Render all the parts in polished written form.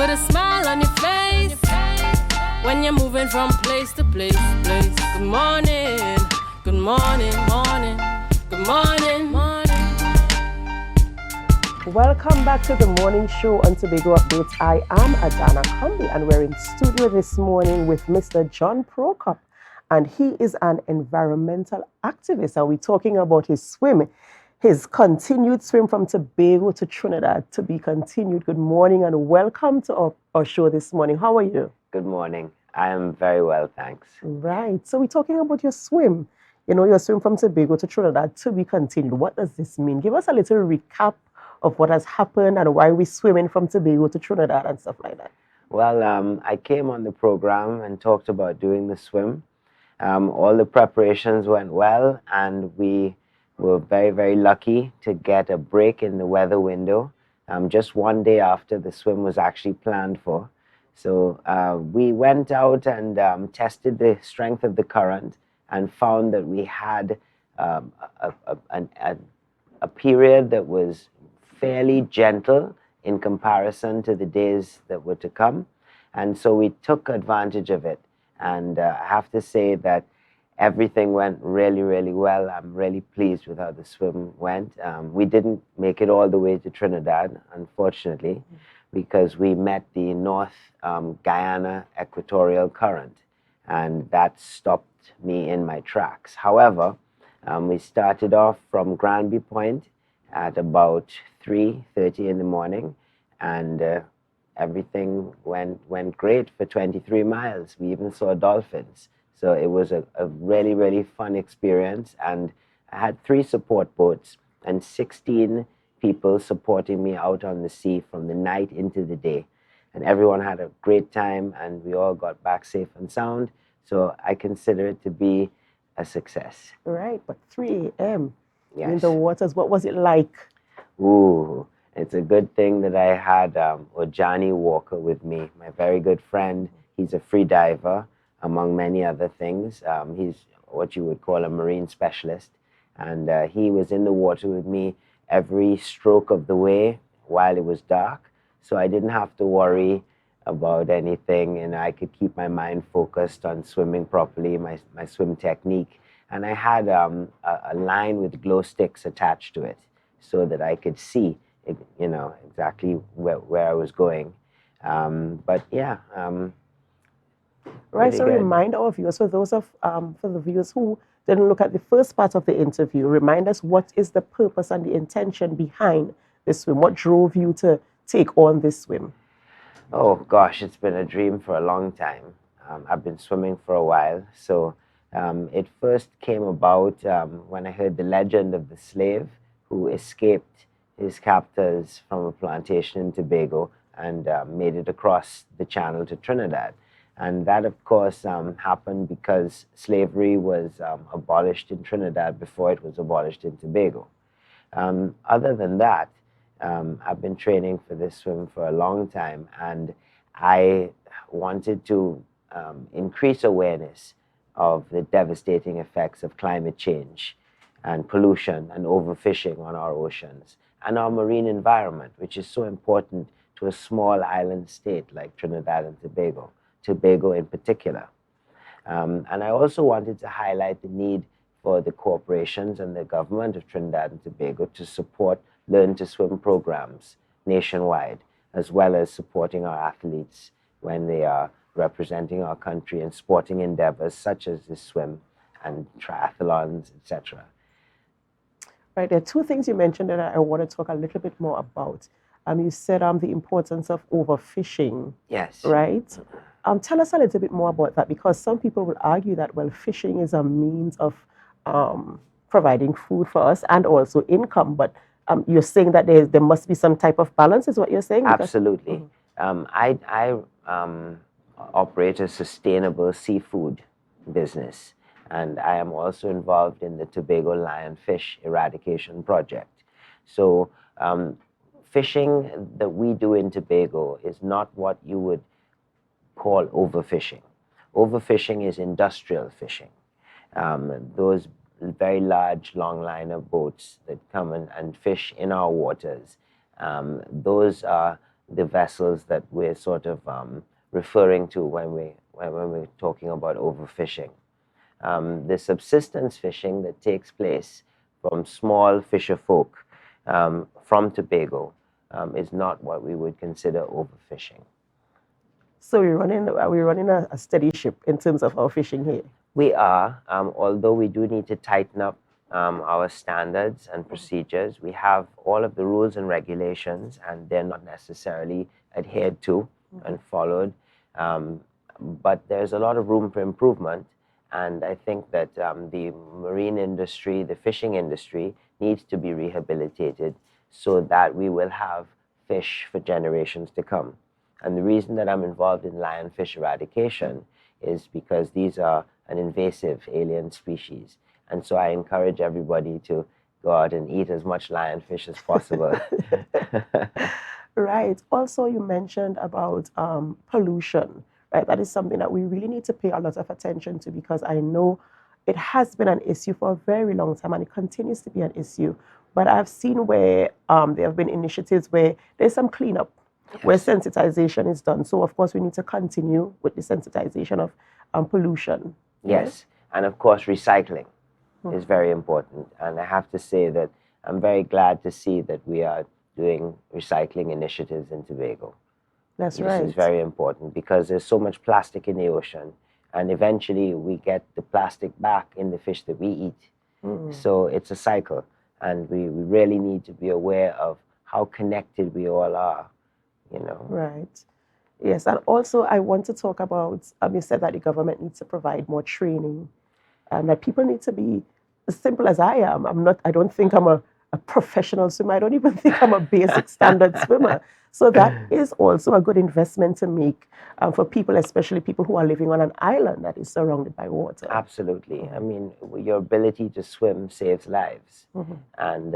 put a smile on your face when you're moving from place to place. Good morning, good morning, morning, good morning, morning. Welcome back to the morning show on Tobago Updates. I am Adanna Combie, and we're in studio this morning with Mr. John Procope, and he is an environmental activist. And we're talking about his swim, his continued swim from Tobago to Trinidad to be continued. Good morning and welcome to our show this morning. How are you? Good morning. I am very well, thanks. Right. So we're talking about your swim. You know, your swim from Tobago to Trinidad to be continued. What does this mean? Give us a little recap of what has happened and why we're swimming from Tobago to Trinidad and stuff like that. Well, I came on the program and talked about doing the swim. All the preparations went well, and we were very, very lucky to get a break in the weather window just one day after the swim was actually planned for. So we went out and tested the strength of the current and found that we had a period that was fairly gentle in comparison to the days that were to come. And so we took advantage of it. And I have to say that everything went really, really well. I'm really pleased with how the swim went. We didn't make it all the way to Trinidad, unfortunately, because we met the North Guyana equatorial current, and that stopped me in my tracks. However, we started off from Granby Point at about 3:30 in the morning, and everything went great for 23 miles. We even saw dolphins. So it was a really, really fun experience, and I had 3 support boats and 16 people supporting me out on the sea from the night into the day. And everyone had a great time, and we all got back safe and sound. So I consider it to be a success. Right, but 3 a.m. Yes. in the waters, what was it like? Ooh, it's a good thing that I had Johnny Walker with me, my very good friend. He's a free diver, among many other things. He's what you would call a marine specialist. And he was in the water with me every stroke of the way while it was dark. So I didn't have to worry about anything, and I could keep my mind focused on swimming properly, my swim technique. And I had a line with glow sticks attached to it so that I could see, exactly where I was going. But yeah. Right, so good. remind our viewers, for the viewers who didn't look at the first part of the interview, remind us what is the purpose and the intention behind this swim? What drove you to take on this swim? Oh gosh, it's been a dream for a long time. I've been swimming for a while. So it first came about when I heard the legend of the slave who escaped his captors from a plantation in Tobago and made it across the channel to Trinidad. And that, of course, happened because slavery was abolished in Trinidad before it was abolished in Tobago. Other than that, I've been training for this swim for a long time, and I wanted to increase awareness of the devastating effects of climate change and pollution and overfishing on our oceans and our marine environment, which is so important to a small island state like Trinidad and Tobago in particular. And I also wanted to highlight the need for the corporations and the government of Trinidad and Tobago to support Learn to Swim programs nationwide, as well as supporting our athletes when they are representing our country in sporting endeavors such as the swim and triathlons, etc. Right, there are 2 things you mentioned that I want to talk a little bit more about. You said the importance of overfishing. Yes. Right? Tell us a little bit more about that, because some people will argue that, well, fishing is a means of providing food for us and also income. But you're saying that there must be some type of balance, is what you're saying? Absolutely. I operate a sustainable seafood business, and I am also involved in the Tobago lionfish eradication project. So fishing that we do in Tobago is not what you would call overfishing. Overfishing is industrial fishing. Those very large long liner boats that come and fish in our waters, those are the vessels that we're sort of referring to when we're talking about overfishing. The subsistence fishing that takes place from small fisher folk from Tobago is not what we would consider overfishing. So are we running a steady ship in terms of our fishing here? We are, although we do need to tighten up our standards and procedures. We have all of the rules and regulations, and they're not necessarily adhered to and followed. But there's a lot of room for improvement. And I think that the marine industry, the fishing industry, needs to be rehabilitated so that we will have fish for generations to come. And the reason that I'm involved in lionfish eradication is because these are an invasive alien species. And so I encourage everybody to go out and eat as much lionfish as possible. Right. Also, you mentioned about pollution, right? That is something that we really need to pay a lot of attention to, because I know it has been an issue for a very long time and it continues to be an issue. But I've seen where there have been initiatives where there's some cleanup, where sensitization is done. So, of course, we need to continue with the sensitization of pollution. Yes. And, of course, recycling is very important. And I have to say that I'm very glad to see that we are doing recycling initiatives in Tobago. That's right. This is very important because there's so much plastic in the ocean, and eventually we get the plastic back in the fish that we eat. So it's a cycle, and we really need to be aware of how connected we all are, you know. Right. Yes, and also I want to talk about, you said that the government needs to provide more training, and that people need to be as simple as I am. I don't think I'm a professional swimmer. I don't even think I'm a basic standard swimmer. So that is also a good investment to make for people, especially people who are living on an island that is surrounded by water. Absolutely. I mean, your ability to swim saves lives, and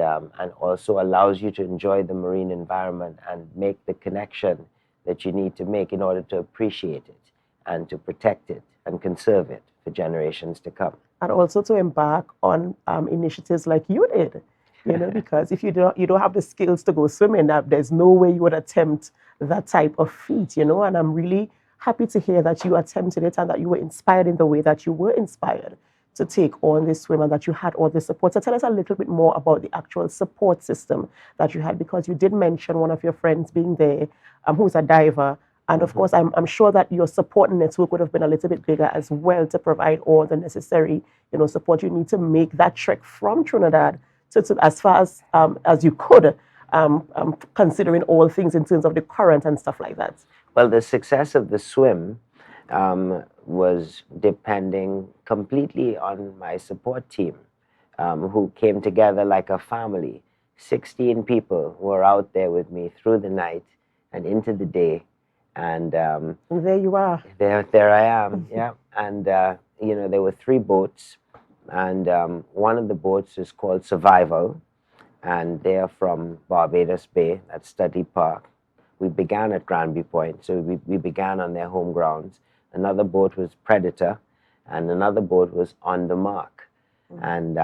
also allows you to enjoy the marine environment and make the connection that you need to make in order to appreciate it and to protect it and conserve it for generations to come. And also to embark on initiatives like you did. You know, because if you don't have the skills to go swimming, there's no way you would attempt that type of feat, you know. And I'm really happy to hear that you attempted it and that you were inspired in the way that you were inspired to take on this swim and that you had all the support. So tell us a little bit more about the actual support system that you had, because you did mention one of your friends being there, who's a diver. And of course, I'm sure that your support network would have been a little bit bigger as well to provide all the necessary, you know, support you need to make that trek from Trinidad to as far as you could, considering all things in terms of the current and stuff like that. Well, the success of the swim was depending completely on my support team, who came together like a family. 16 people were out there with me through the night and into the day. And there you are. There I am, yeah. And, you know, there were 3 boats. And one of the boats is called Survival, and they are from Barbados Bay, that's Studley Park. We began at Granby Point, so we began on their home grounds. Another boat was Predator, and another boat was On the Mark. And,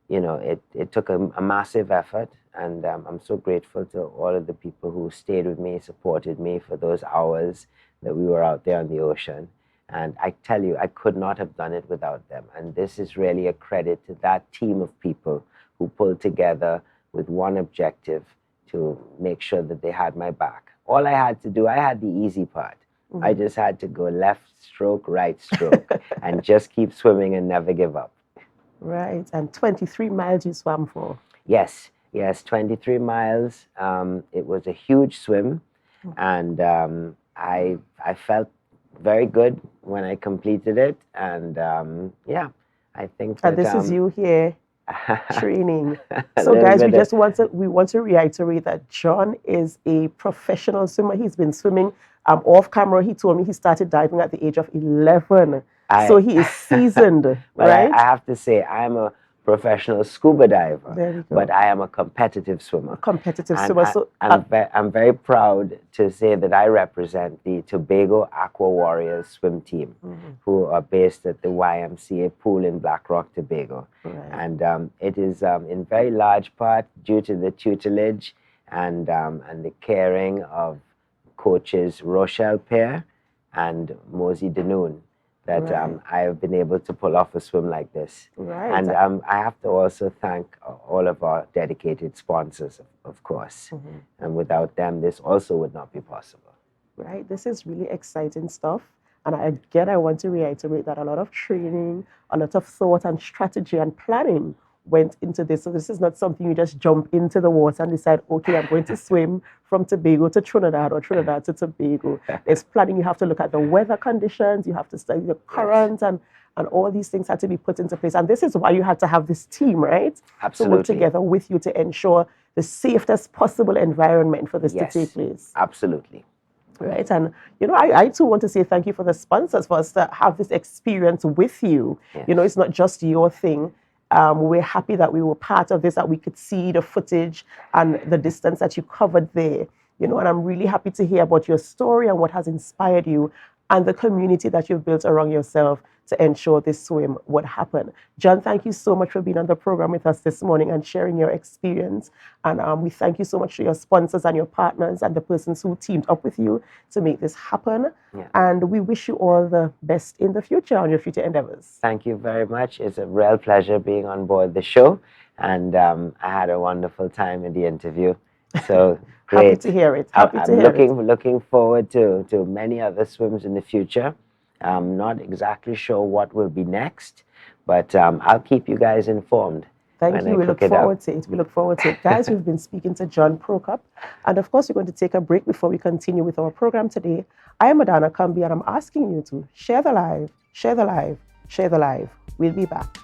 you know, it took a massive effort, and I'm so grateful to all of the people who stayed with me, supported me for those hours that we were out there on the ocean. And I tell you, I could not have done it without them. And this is really a credit to that team of people who pulled together with one objective to make sure that they had my back. All I had to do, I had the easy part. I just had to go left stroke, right stroke, and just keep swimming and never give up. Right. And 23 miles you swam for. Yes, 23 miles. It was a huge swim, and I felt very good when I completed it, and yeah, I think that, and this is you here training. So guys, we want to reiterate that John is a professional swimmer. He's been swimming off camera. He told me he started diving at the age of 11. So he is seasoned, right? I have to say, I'm a professional scuba diver, but I am a competitive swimmer. So I'm very proud to say that I represent the Tobago Aqua Warriors swim team, who are based at the YMCA pool in Black Rock, Tobago. And it is in very large part due to the tutelage and the caring of coaches Rochelle Pear and Mosey Denoon that Right. I have been able to pull off a swim like this. Right. And I have to also thank all of our dedicated sponsors, of course. And without them, this also would not be possible. Right. This is really exciting stuff. And again, I want to reiterate that a lot of training, a lot of thought and strategy and planning went into this. So this is not something you just jump into the water and decide, okay, I'm going to swim from Tobago to Trinidad or Trinidad to Tobago. There's planning. You have to look at the weather conditions. You have to study the current and all these things had to be put into place. And this is why you had to have this team, right? Absolutely. To work together with you to ensure the safest possible environment for this Yes, to take place. absolutely. Right. And, I too want to say thank you for the sponsors for us to have this experience with you. Yes. It's not just your thing. We're happy that we were part of this, that we could see the footage and the distance that you covered there. And I'm really happy to hear about your story and what has inspired you and the community that you've built around yourself to ensure this swim would happen. John, thank you so much for being on the program with us this morning and sharing your experience. And we thank you so much to your sponsors and your partners and the persons who teamed up with you to make this happen. Yeah. And we wish you all the best in the future on your future endeavors. Thank you very much. It's a real pleasure being on board the show. And I had a wonderful time in the interview. So great. Happy to hear it. Happy to hear it. Looking forward to many other swims in the future. I'm not exactly sure what will be next, but I'll keep you guys informed. Thank you. We look forward to it. We look forward to it. Guys, we've been speaking to John Procope. And of course, we're going to take a break before we continue with our program today. I am Adanna Combie, and I'm asking you to share the live, share the live, share the live. We'll be back.